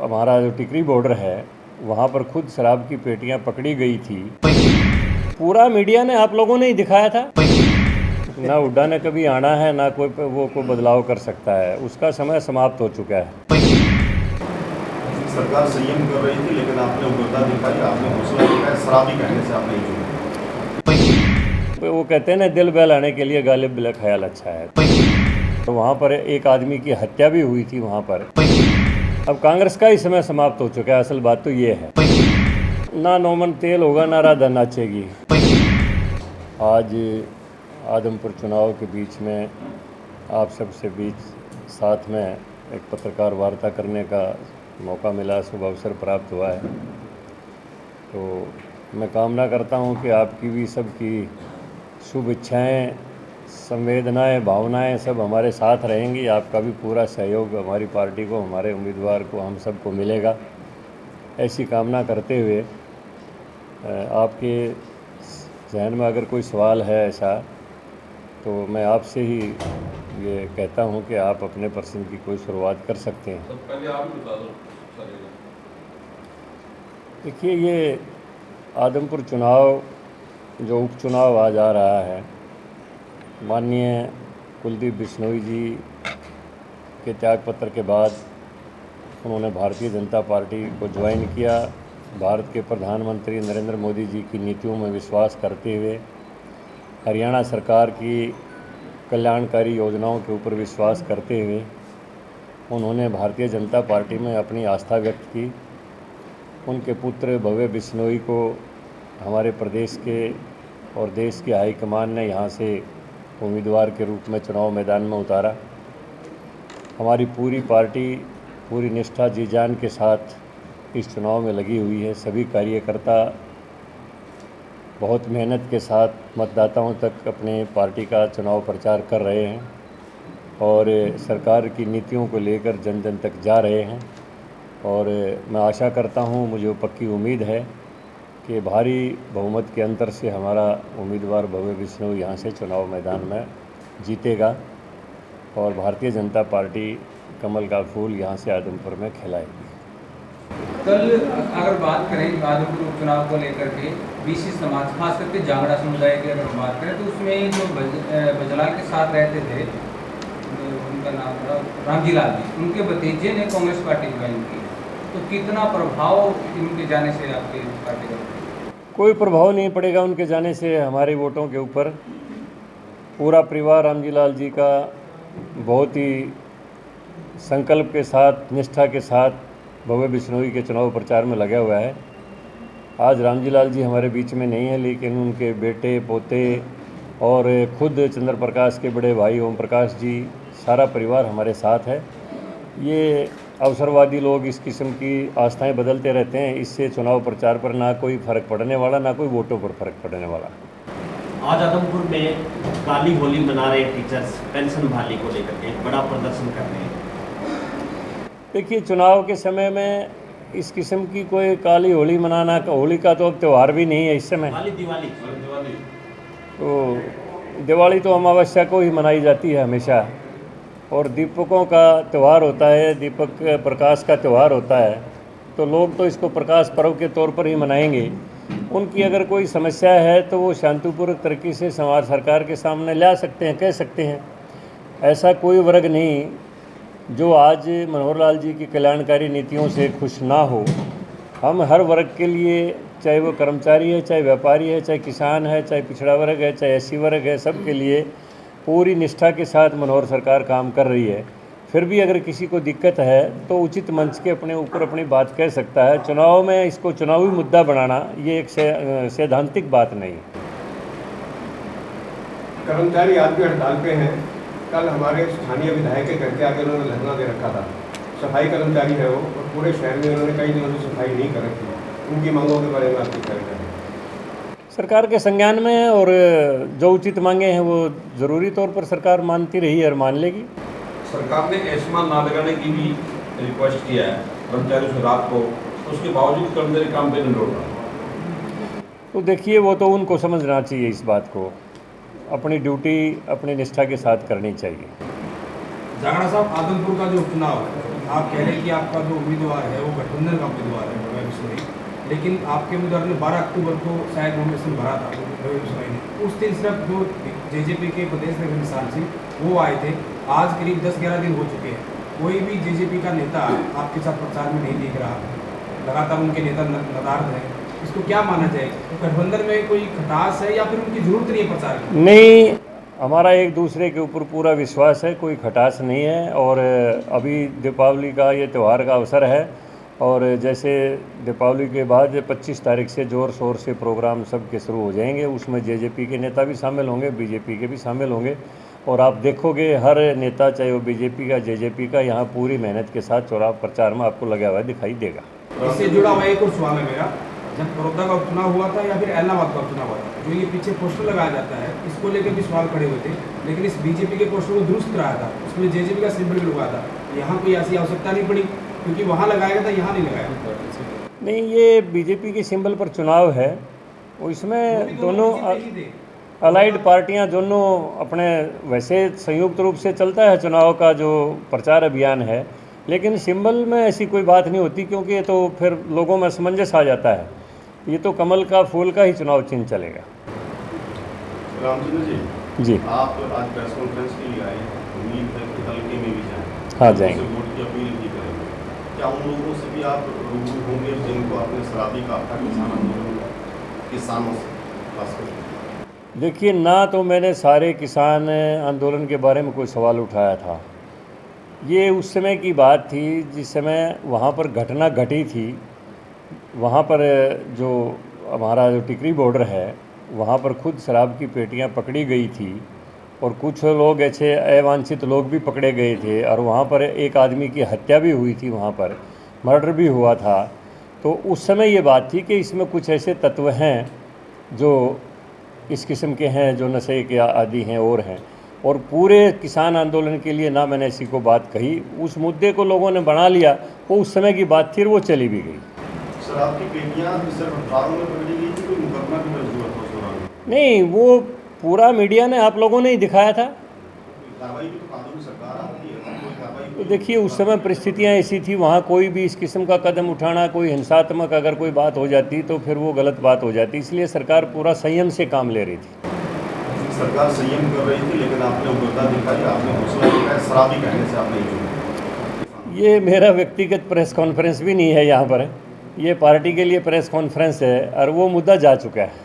हमारा जो टिकरी बॉर्डर है वहाँ पर खुद शराब की पेटियाँ पकड़ी गई थी। पूरा मीडिया ने आप लोगों ने ही दिखाया था। ना हुड्डा ने कभी आना है, ना कोई बदलाव कर सकता है। उसका समय समाप्त हो चुका है। सरकार संयम कर रही थी, लेकिन आपने उग्रता दिखाई, आपने हौसला दिखाया, शराबी कहने से आप नहीं चुने। वो कहते हैं ना, दिल बहलाने के लिए गालिब बिला ख्याल अच्छा है। तो वहाँ पर एक आदमी की हत्या भी हुई थी वहाँ पर। अब कांग्रेस का ही समय समाप्त हो चुका है। असल बात तो ये है, ना नौमन तेल होगा, ना राधा नाचेगी। आज आदमपुर चुनाव के बीच में आप सबसे बीच साथ में एक पत्रकार वार्ता करने का मौका मिला, शुभ अवसर प्राप्त हुआ है। तो मैं कामना करता हूं कि आपकी भी सबकी शुभ इच्छाएँ, संवेदनाएँ, भावनाएँ सब हमारे साथ रहेंगी। आपका भी पूरा सहयोग हमारी पार्टी को, हमारे उम्मीदवार को, हम सबको मिलेगा, ऐसी कामना करते हुए आपके जहन में अगर कोई सवाल है ऐसा, तो मैं आपसे ही ये कहता हूं कि आप अपने प्रश्न की कोई शुरुआत कर सकते हैं। तो पहले आप ही बता दो। देखिए, ये आदमपुर चुनाव जो उपचुनाव आज आ रहा है, माननीय कुलदीप बिश्नोई जी के त्यागपत्र के बाद उन्होंने भारतीय जनता पार्टी को ज्वाइन किया। भारत के प्रधानमंत्री नरेंद्र मोदी जी की नीतियों में विश्वास करते हुए, हरियाणा सरकार की कल्याणकारी योजनाओं के ऊपर विश्वास करते हुए उन्होंने भारतीय जनता पार्टी में अपनी आस्था व्यक्त की। उनके पुत्र भव्य बिश्नोई को हमारे प्रदेश के और देश की हाईकमान ने यहाँ से उम्मीदवार के रूप में चुनाव मैदान में उतारा। हमारी पूरी पार्टी पूरी निष्ठा जी जान के साथ इस चुनाव में लगी हुई है। सभी कार्यकर्ता बहुत मेहनत के साथ मतदाताओं तक अपने पार्टी का चुनाव प्रचार कर रहे हैं और सरकार की नीतियों को लेकर जन जन तक जा रहे हैं। और मैं आशा करता हूं, मुझे पक्की उम्मीद है कि भारी बहुमत के अंतर से हमारा उम्मीदवार भव्य बिश्नोई यहाँ से चुनाव मैदान में जीतेगा और भारतीय जनता पार्टी कमल का फूल यहाँ से आदमपुर में खिलाएगी। कल अगर बात करें आदमपुर उपचुनाव को लेकर के बीसी समाज, खास करके जांगड़ा समुदाय की अगर बात करें, तो उसमें जो बजलाल के साथ रहते थे, उनका नाम था रामजी लाल जी, उनके भतीजे ने कांग्रेस पार्टी ज्वाइन की। तो कितना प्रभाव उनके जाने से आपकी पार्टी का? कोई प्रभाव नहीं पड़ेगा उनके जाने से हमारे वोटों के ऊपर। पूरा परिवार रामजी लाल जी का बहुत ही संकल्प के साथ, निष्ठा के साथ भव्य बिश्नोई के चुनाव प्रचार में लगा हुआ है। आज रामजी लाल जी हमारे बीच में नहीं है, लेकिन उनके बेटे, पोते और खुद चंद्र प्रकाश के बड़े भाई ओम प्रकाश जी, सारा परिवार हमारे साथ है। ये अवसरवादी लोग इस किस्म की आस्थाएं बदलते रहते हैं, इससे चुनाव प्रचार पर ना कोई फ़र्क पड़ने वाला, ना कोई वोटों पर फ़र्क पड़ने वाला। आज आदमपुर में काली होली मना रहे टीचर्स पेंशन बहाली को लेकर के बड़ा प्रदर्शन कर रहे हैं। देखिए, चुनाव के समय में इस किस्म की कोई काली होली मनाना, होली का तो अब त्यौहार भी नहीं है इस समय। दिवाली तो दिवाली तो अमावस्या को ही मनाई जाती है हमेशा, और दीपकों का त्यौहार होता है, दीपक प्रकाश का त्यौहार होता है, तो लोग तो इसको प्रकाश पर्व के तौर पर ही मनाएंगे। उनकी अगर कोई समस्या है तो वो शांतिपूर्वक तरीके से समाज सरकार के सामने ला सकते हैं, कह सकते हैं। ऐसा कोई वर्ग नहीं जो आज मनोहर लाल जी की कल्याणकारी नीतियों से खुश ना हो। हम हर वर्ग के लिए, चाहे वो कर्मचारी है, चाहे व्यापारी है, चाहे किसान है, चाहे पिछड़ा वर्ग है, चाहे एससी वर्ग है, सब के लिए पूरी निष्ठा के साथ मनोहर सरकार काम कर रही है। फिर भी अगर किसी को दिक्कत है तो उचित मंच के अपने ऊपर अपनी बात कह सकता है। चुनाव में इसको चुनावी मुद्दा बनाना ये एक सैद्धांतिक बात नहीं। कर्मचारी आज भी हड़ताल पे हैं। कल हमारे स्थानीय विधायक के घर के आगे उन्होंने धरना दे रखा था। सफाई कर्मचारी है वो, और पूरे शहर में उन्होंने कई दिनों से सफाई नहीं कर रखी। उनकी मांगों के बारे में आपकी क्या राय है? सरकार के संज्ञान में है, और जो उचित मांगे हैं वो ज़रूरी तौर पर सरकार मानती रही है और मान लेगी। सरकार ने एस्मा ना लगाने की भी रिक्वेस्ट किया है कर्मचारियों से रात को, उसके बावजूद कर्मचारी काम पे नहीं लौट रहा। तो देखिए, वो तो उनको समझना चाहिए, इस बात को अपनी ड्यूटी अपनी निष्ठा के साथ करनी चाहिए। जांगड़ा साहब, आदमपुर का जो उपचुनाव है आप कह रहे हैं कि आपका जो उम्मीदवार है वो गठबंधन का उम्मीदवार है भव्य बिश्नोई, लेकिन आपके उम्मीदवार ने 12 अक्टूबर को शायद नॉमिनेशन भरा था भव्य बिश्नोई ने। उस दिन सिर्फ जो जेजेपी के प्रदेश अध्यक्ष निशान सिंह वो आए थे। आज करीब 10-11 दिन हो चुके हैं, कोई भी जेजेपी का नेता आपके साथ प्रचार में नहीं दिख रहा, लगातार उनके नेता नदारद हैं। इसको क्या माना जाए? तो गठबंधन में कोई खटास है या फिर उनकी जरूरत नहीं है प्रचार की? नहीं, हमारा एक दूसरे के ऊपर पूरा विश्वास है, कोई खटास नहीं है। और अभी दीपावली का ये त्यौहार का अवसर है और जैसे दीपावली के बाद 25 तारीख से ज़ोर शोर से प्रोग्राम सबके शुरू हो जाएंगे। उसमें जेजेपी के नेता भी शामिल होंगे, बीजेपी के भी शामिल होंगे और आप देखोगे हर नेता, चाहे वो बीजेपी का जेजेपी का, यहाँ पूरी मेहनत के साथ चुनाव प्रचार में आपको लगा हुआ दिखाई देगा। इससे जुड़ा हुआ एक और सवाल है मेरा, जब बड़ौदा का उपचुनाव हुआ था या फिर इलाहाबाद का उपचुनाव हुआ था, जो ये पीछे पोस्टर लगाया जाता है इसको लेकर भी सवाल खड़े हुए थे, लेकिन इस बीजेपी के पोस्टर को दुरुस्त कराया था, उसमें जेजेपी का सिंबल भी लगाया था। यहाँ कोई ऐसी आवश्यकता नहीं पड़ी क्योंकि वहाँ लगाया गया था, यहाँ नहीं लगाया। नहीं, ये बीजेपी के सिंबल पर चुनाव है, इसमें दोनों अलाइड पार्टियां दोनों अपने वैसे संयुक्त रूप से चलता है चुनाव का जो प्रचार अभियान है, लेकिन सिंबल में ऐसी कोई बात नहीं होती क्योंकि ये तो फिर लोगों में असमंजस आ जाता है। ये तो कमल का फूल का ही चुनाव चिन्ह चलेगा। रामचंद्र जी आप आज प्रेस कॉन्फ्रेंस के लिए आए, उम्मीद है कि हल्के में भी जाएं। हाँ, जाएंगे। उनसे वोट की अपील भी करेंगे। क्या उन लोगों से भी आप रूबरू होंगे जिनको आपने शराबी कहा था किसान आंदोलन किसानों से खासकर? देखिए, ना तो मैंने सारे किसान आंदोलन के बारे में कोई सवाल उठाया था। ये उस समय की बात थी जिस समय वहाँ पर घटना घटी थी। वहाँ पर जो हमारा जो टिकरी बॉर्डर है वहाँ पर खुद शराब की पेटियाँ पकड़ी गई थी और कुछ लोग ऐसे अवांछित लोग भी पकड़े गए थे और वहाँ पर एक आदमी की हत्या भी हुई थी, वहाँ पर मर्डर भी हुआ था। तो उस समय ये बात थी कि इसमें कुछ ऐसे तत्व हैं जो इस किस्म के हैं, जो नशे के आदी हैं और हैं। और पूरे किसान आंदोलन के लिए ना मैंने इसी को बात कही, उस मुद्दे को लोगों ने बना लिया, वो उस समय की बात थी और वो चली भी गई। शराब की पेटियाँ सिर्फ अखबारों में पकड़ी गई थी, कोई मुकदमा भी दर्ज हुआ था उस दौरान? नहीं, वो पूरा मीडिया ने, आप लोगों ने ही दिखाया था। कार्रवाई भी तो कानूनी सरकार आती है, कोई कार्रवाई तो देखिए, उस समय परिस्थितियाँ ऐसी थी, वहाँ कोई भी इस किस्म का कदम उठाना, कोई हिंसात्मक अगर कोई बात हो जाती तो फिर वो गलत बात हो जाती, इसलिए सरकार पूरा संयम से काम ले रही थी। सरकार संयम कर रही थी, लेकिन आपने उग्रता दिखाई, आपने हौसला दिखाया, शराबी कहने से आप नहीं जुड़े। ये मेरा व्यक्तिगत प्रेस कॉन्फ्रेंस भी नहीं है, यहाँ पर ये पार्टी के लिए प्रेस कॉन्फ्रेंस है और वो मुद्दा जा चुका है।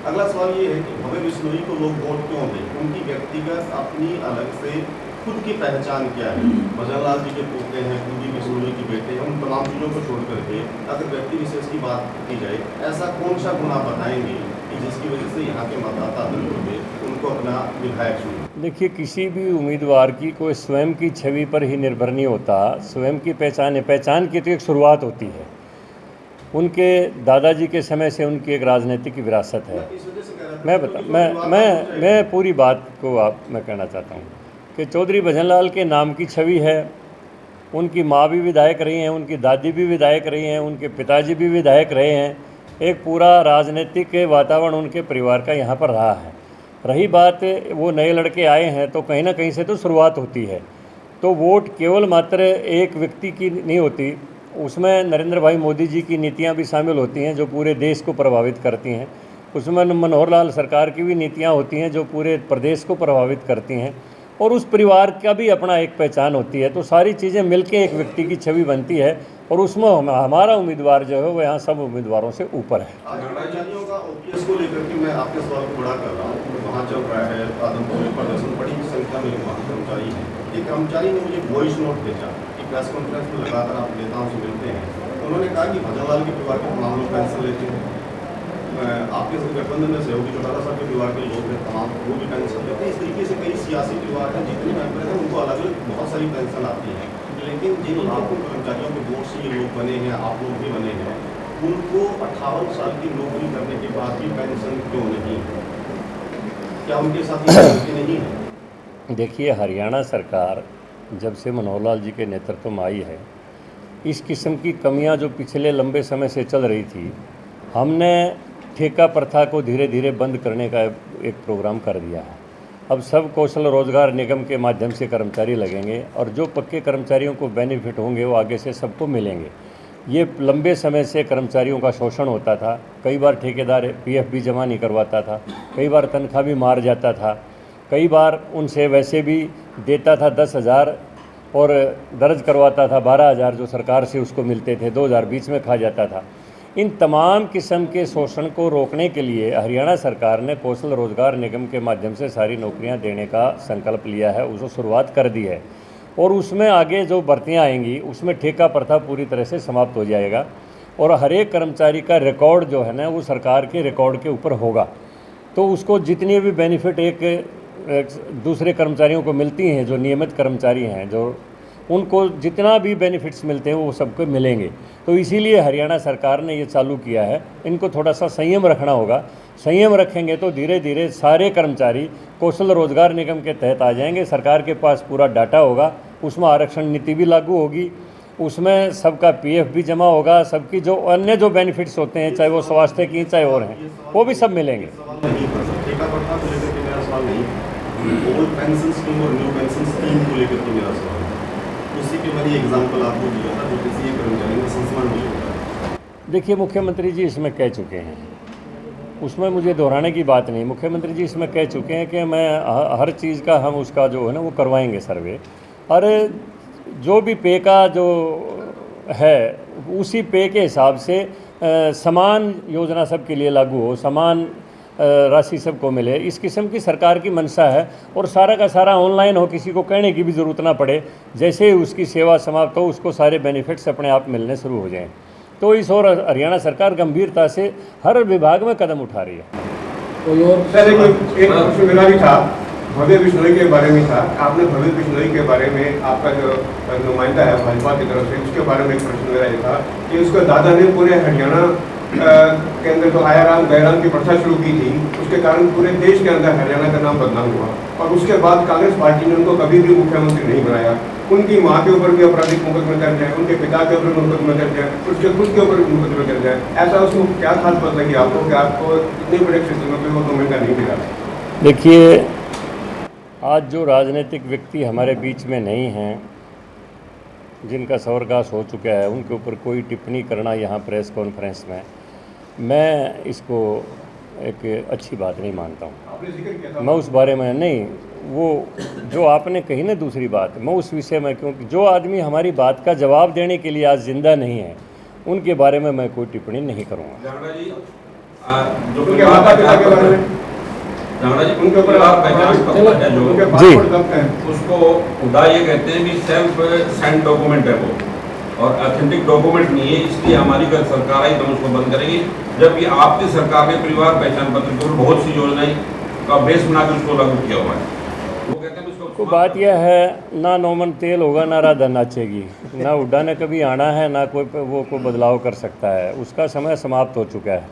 अगला सवाल ये है कि भव्य बिश्नोई को लोग वोट क्यों दें? उनकी व्यक्तिगत अपनी अलग से खुद की पहचान क्या है? भजन लाल जी के पोते हैं, कुलदीप बिश्नोई के बेटे हैं, उन तमाम चीज़ों को छोड़ करके अगर व्यक्ति विशेष की बात की जाए, ऐसा कौन सा गुना बताएंगे कि जिसकी वजह से यहाँ के मतदाता उनको अपना विधायक चुने? देखिए, किसी भी उम्मीदवार की कोई स्वयं की छवि पर ही निर्भर नहीं होता, स्वयं की पहचान है। पहचान की तो एक शुरुआत होती है, उनके दादाजी के समय से उनकी एक राजनीतिक विरासत है। मैं पूरी बात को मैं कहना चाहता हूँ कि चौधरी भजन लाल के नाम की छवि है। उनकी माँ भी विधायक रही हैं, उनकी दादी भी विधायक रही हैं, उनके पिताजी भी विधायक रहे हैं। एक पूरा राजनीतिक वातावरण उनके परिवार का यहाँ पर रहा है। रही बात वो नए लड़के आए हैं तो कहीं ना कहीं से तो शुरुआत होती है। तो वोट केवल मात्र एक व्यक्ति की नहीं होती, उसमें नरेंद्र भाई मोदी जी की नीतियां भी शामिल होती हैं जो पूरे देश को प्रभावित करती हैं। उसमें मनोहर लाल सरकार की भी नीतियां होती हैं जो पूरे प्रदेश को प्रभावित करती हैं और उस परिवार का भी अपना एक पहचान होती है। तो सारी चीज़ें मिलकर एक व्यक्ति की छवि बनती है और उसमें हमारा उम्मीदवार जो है वो यहाँ सब उम्मीदवारों से ऊपर है। आज कर्मचारियों का ओपीएस को लेकर के मैं आपके सवाल को बड़ा कर रहा हूँ। वहाँ चल रहा है आदमपुर में प्रदर्शन, बड़ी संख्या में वहाँ कर्मचारी हैं। एक कर्मचारी ने मुझे वॉइस नोट भेजा कि प्रेस कॉन्फ्रेंस में लगातार आप नेताओं से मिलते हैं, उन्होंने कहा कि भजन लाल के परिवार के तमाम लोग पेंशन लेते हैं, आपके गठबंधन में सहयोगी चौटाला साहब के परिवार के लोग हैं तमाम, वो भी पेंशन लेते हैं। इस तरीके से कई सियासी परिवार हैं, जितने मेंबर हैं उनको अलग अलग बहुत सारी पेंशन आती है। लेकिन जिन लाखों कर्मचारियों के वोट से ये लोग बने हैं, आप लोग भी बने हैं, उनको 58 साल की नौकरी करने के बाद भी पेंशन क्यों नहीं? क्या उनके साथ नहीं है? देखिए, हरियाणा सरकार जब से मनोहर लाल जी के नेतृत्व में आई है, इस किस्म की कमियां जो पिछले लंबे समय से चल रही थी, हमने ठेका प्रथा को धीरे धीरे बंद करने का एक प्रोग्राम कर दिया है। अब सब कौशल रोजगार निगम के माध्यम से कर्मचारी लगेंगे और जो पक्के कर्मचारियों को बेनिफिट होंगे वो आगे से सबको मिलेंगे। ये लंबे समय से कर्मचारियों का शोषण होता था, कई बार ठेकेदार पीएफ भी जमा नहीं करवाता था, कई बार तनख्वाह भी मार जाता था, कई बार उनसे वैसे भी देता था 10,000 और दर्ज करवाता था 12,000 जो सरकार से उसको मिलते थे, 2,000 बीच में खा जाता था। इन तमाम किस्म के शोषण को रोकने के लिए हरियाणा सरकार ने कौशल रोजगार निगम के माध्यम से सारी नौकरियां देने का संकल्प लिया है, उसको शुरुआत कर दी है और उसमें आगे जो भर्तियां आएंगी उसमें ठेका प्रथा पूरी तरह से समाप्त हो जाएगा और हर एक कर्मचारी का रिकॉर्ड जो है ना वो सरकार के रिकॉर्ड के ऊपर होगा। तो उसको जितनी भी बेनिफिट एक दूसरे कर्मचारियों को मिलती हैं, जो नियमित कर्मचारी हैं, जो उनको जितना भी बेनिफिट्स मिलते हैं वो सबको मिलेंगे। तो इसीलिए हरियाणा सरकार ने ये चालू किया है। इनको थोड़ा सा संयम रखना होगा, संयम रखेंगे तो धीरे धीरे सारे कर्मचारी कौशल रोजगार निगम के तहत आ जाएंगे। सरकार के पास पूरा डाटा होगा, उसमें आरक्षण नीति भी लागू होगी, उसमें सबका पीएफ भी जमा होगा, सबकी जो अन्य जो बेनिफिट्स होते हैं चाहे वो स्वास्थ्य की चाहे और हैं वो भी सब मिलेंगे। ठेका प्रथा को लेकर के मेरा सवाल नहीं, ओल्ड पेंशन स्कीम और न्यू पेंशन स्कीम को लेकर के मेरा सवाल है। उसी के बड़ी एग्जाम्पल आपको दिया था जो किसी एक कर्मचारी में संस्मरण नहीं होता। देखिए मुख्यमंत्री जी इसमें कह चुके हैं, उसमें मुझे दोहराने की बात नहीं। मुख्यमंत्री जी इसमें कह चुके हैं कि मैं हर चीज़ का हम उसका जो है ना वो करवाएंगे सर्वे, और जो भी पे का जो है उसी पे के हिसाब से समान योजना सबके लिए लागू हो, समान राशि सबको मिले, इस किस्म की सरकार की मंशा है। और सारा का सारा ऑनलाइन हो, किसी को कहने की भी ज़रूरत ना पड़े, जैसे ही उसकी सेवा समाप्त हो उसको सारे बेनिफिट्स अपने आप मिलने शुरू हो जाएं। तो इस और हरियाणा सरकार गंभीरता से हर विभाग में कदम उठा रही है। सर एक प्रश्न मेरा भी था, भव्य बिश्नोई के बारे में था। आपने भव्य बिश्नोई के बारे में, आपका जो नुमाइंदा है भाजपा की तरफ से, उसके बारे में एक प्रश्न मेरा ये था कि उसके दादा ने पूरे हरियाणा के अंदर जो आयाराम गैराम की प्रथा शुरू की थी, उसके कारण पूरे देश के अंदर हरियाणा का नाम बदनाम हुआ और उसके बाद कांग्रेस पार्टी ने उनको कभी भी मुख्यमंत्री नहीं बनाया। उनकी माँ के ऊपर भी आपराधिक मुकदमे दर्ज है, उनके पिता के ऊपर मुकदमे दर्ज है, उसके खुद के ऊपर मुकदमे दर्ज है। ऐसा उसको क्या खास बात लगी आपको कि आपको इतने बड़े क्षेत्र में वो नुमाइंदा नहीं मिला? देखिए आज जो राजनीतिक व्यक्ति हमारे बीच में नहीं हैं, जिनका स्वर्गवास हो चुका है, उनके ऊपर कोई टिप्पणी करना यहाँ प्रेस कॉन्फ्रेंस में मैं इसको एक अच्छी बात नहीं मानता हूँ। मैं उस बारे में नहीं, वो जो आपने कही ना दूसरी बात, मैं उस विषय में, क्योंकि जो आदमी हमारी बात का जवाब देने के लिए आज जिंदा नहीं है उनके बारे में मैं कोई टिप्पणी नहीं करूँगा। जांगड़ा जी, जो उनके ऊपर आप पहचान पत्र है जो उसको खुदा ये कहते हैं कि सेल्फ सेंड डॉक्यूमेंट है वो, और ऑथेंटिक डॉक्यूमेंट नहीं है, इसलिए हमारी अगर सरकार आई तो उसको बंद करेगी। जबकि आपकी सरकार ने परिवार पहचान पत्र के ऊपर बहुत सी योजनाएं का बेस बनाकर उसको लागू किया हुआ है। वो कहते हैं उसको बात यह है, ना नौमन तेल होगा ना राधा नाचेगी, ना उड्डा ने कभी आना है, ना कोई वो को बदलाव कर सकता है। उसका समय समाप्त हो चुका है,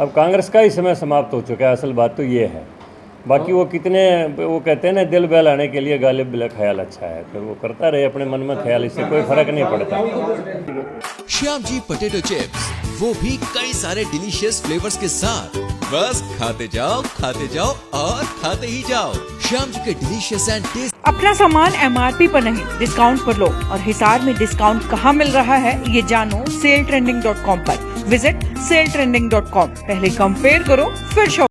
अब कांग्रेस का ही समय समाप्त हो चुका है। असल बात तो ये है, बाकी वो कितने, वो कहते हैं ना दिल बहलाने के लिए गालिब बिला ख्याल अच्छा है, फिर वो करता रहे अपने मन में ख्याल, इससे कोई फर्क नहीं पड़ता। श्याम जी पोटैटो चिप्स, वो भी कई सारे डिलीशियस फ्लेवर्स के साथ, बस खाते जाओ और खाते ही जाओ। श्याम जी के डिलीशियस एंड टेस्ट। अपना सामान MRP पर नहीं, डिस्काउंट पर लो। और हिसार में डिस्काउंट कहाँ मिल रहा है ये जानो SaleTrending.com पर। Visit SaleTrending.com। पहले कंपेयर करो फिर शॉप।